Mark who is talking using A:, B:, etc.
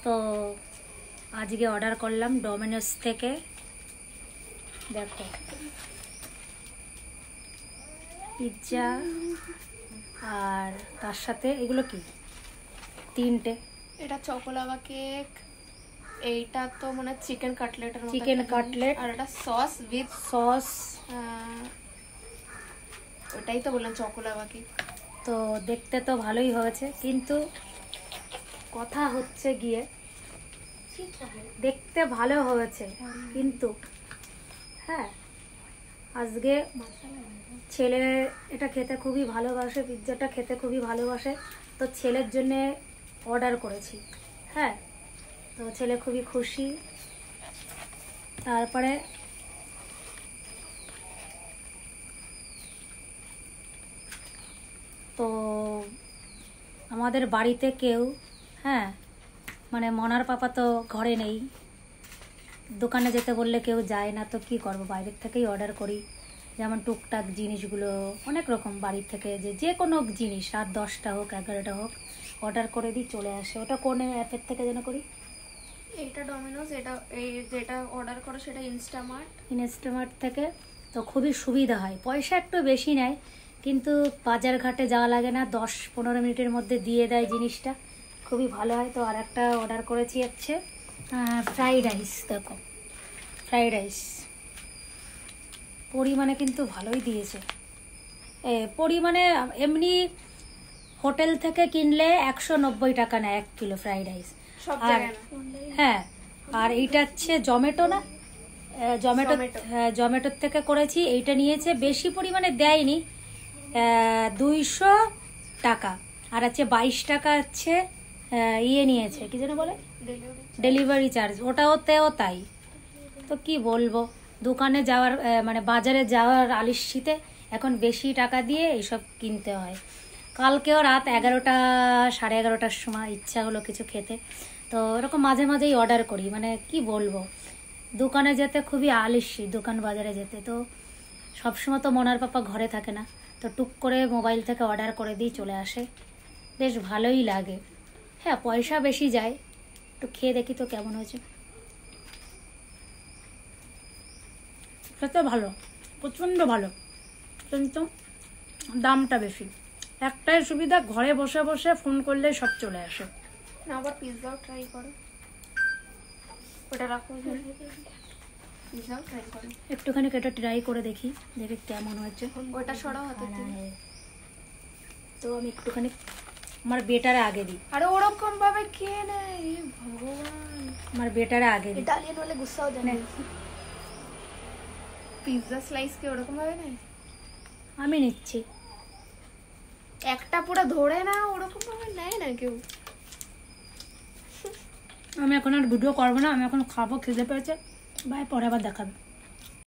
A: তো আজকে অর্ডার করলাম ডোমিনোস থেকে। দেখো পিৎজা, আর তার সাথে এগুলো কি তিনটে,
B: এটা চকোলাভা কেক, এইটা তো মানে চিকেন কাটলেটের মতো,
A: চিকেন কাটলেট,
B: আর এটা সস উইথ
A: সস,
B: ওটাই তো বললাম চকোলাভা কেক।
A: তো দেখতে তো ভালোই হয়েছে, কিন্তু কথা হচ্ছে গিয়ে দেখতে ভালো হয়েছে কিন্তু হ্যাঁ, আজকে ছেলে এটা খেতে খুবই ভালোবাসে, পিৎজাটা খেতে খুবই ভালোবাসে, তো ছেলের জন্যে অর্ডার করেছি। হ্যাঁ, তো ছেলে খুবই খুশি। তারপরে তো আমাদের বাড়িতে কেউ, হ্যাঁ মানে মনার পাপা তো ঘরে নেই, দোকানে যেতে বললে কেউ যায় না, তো কি করব, বাইরের থেকেই অর্ডার করি। যেমন টুকটাক জিনিসগুলো অনেক রকম বাড়ির থেকে, যে কোনো জিনিস, রাত 10টা হোক 11টা হোক, অর্ডার করে দিই, চলে আসে। ওটা কোন অ্যাপের থেকে যেন করি?
B: এটা ডমিনোস, এটা এই যেটা অর্ডার করো সেটা
A: ইনস্টামার্ট থেকে। তো খুবই সুবিধা হয়, পয়সা একটু বেশি নেয়, কিন্তু বাজার ঘাটে যাওয়া লাগে না, 10-15 মিনিটের মধ্যে দিয়ে দেয় জিনিসটা, খুবই ভালো হয়। তো আর একটা অর্ডার করেছি হচ্ছে ফ্রাইড রাইস। দেখো ফ্রাইড রাইস পরিমাণে কিন্তু ভালোই দিয়েছে, পরিমাণে এমনি হোটেল থেকে কিনলে 190 টাকা নেয় 1 কিলো ফ্রাইড রাইস। আর হ্যাঁ, আর এইটা হচ্ছে জমেটো না, জমেটোর থেকে করেছি। এইটা নিয়েছে বেশি পরিমাণে দেয়নি, 200 টাকা, আর হচ্ছে 22 টাকা হচ্ছে ইয়ে নিয়েছে, কি যেন বলে, ডেলিভারি চার্জ, ওটাও তাই। তো কি বলবো, দোকানে যাওয়ার মানে বাজারে যাওয়ার আলিস্যিতে এখন বেশি টাকা দিয়ে এইসব কিনতে হয়। কালকেও রাত 11টা 11:30টার সময় ইচ্ছা হলো কিছু খেতে, তো এরকম মাঝে মাঝেই অর্ডার করি। মানে কি বলবো, দোকানে যেতে খুবই আলিস্যি, দোকান বাজারে যেতে। তো সবসময় তো মনার পাপা ঘরে থাকে না, তো টুক করে মোবাইল থেকে অর্ডার করে দিই, চলে আসে, বেশ ভালোই লাগে। হ্যাঁ, পয়সা বেশি যায়, একটু খেয়ে দেখি তো কেমন হয়েছে। খেতে ভালো, প্রচণ্ড ভালো, কিন্তু দামটা বেশি। একটাই সুবিধা, ঘরে বসে বসে ফোন করলে সব চলে আসে।
B: না, আবার পিৎজাও ট্রাই করো, ওটা রাখো, পিৎজাও ট্রাই করো
A: একটুখানি এটা ট্রাই করে দেখি, দেখি কেমন হয়েছে।
B: ওটা সরাও হাতে থেকে।
A: তো আমি একটুখানি আমার বেটারে আগে দিই।
B: আরে ওরকম ভাবে খেয়ে নেয়, ভগবান,
A: আমার বেটারে আগে দিই,
B: ইটালিয়ান হলে গুস্সাও জানে। পিৎজা স্লাইস কি ওরকম ভাবে নেয়?
A: আমি নিচ্ছি,
B: একটা পুরো ধরে না, ওরকম ভাবে নেয় না কেউ।
A: আমি এখন আর ভিডিও করবো না, আমি এখন খাবো, খিদে পেয়েছে, ভাই পরে আবার দেখাবে।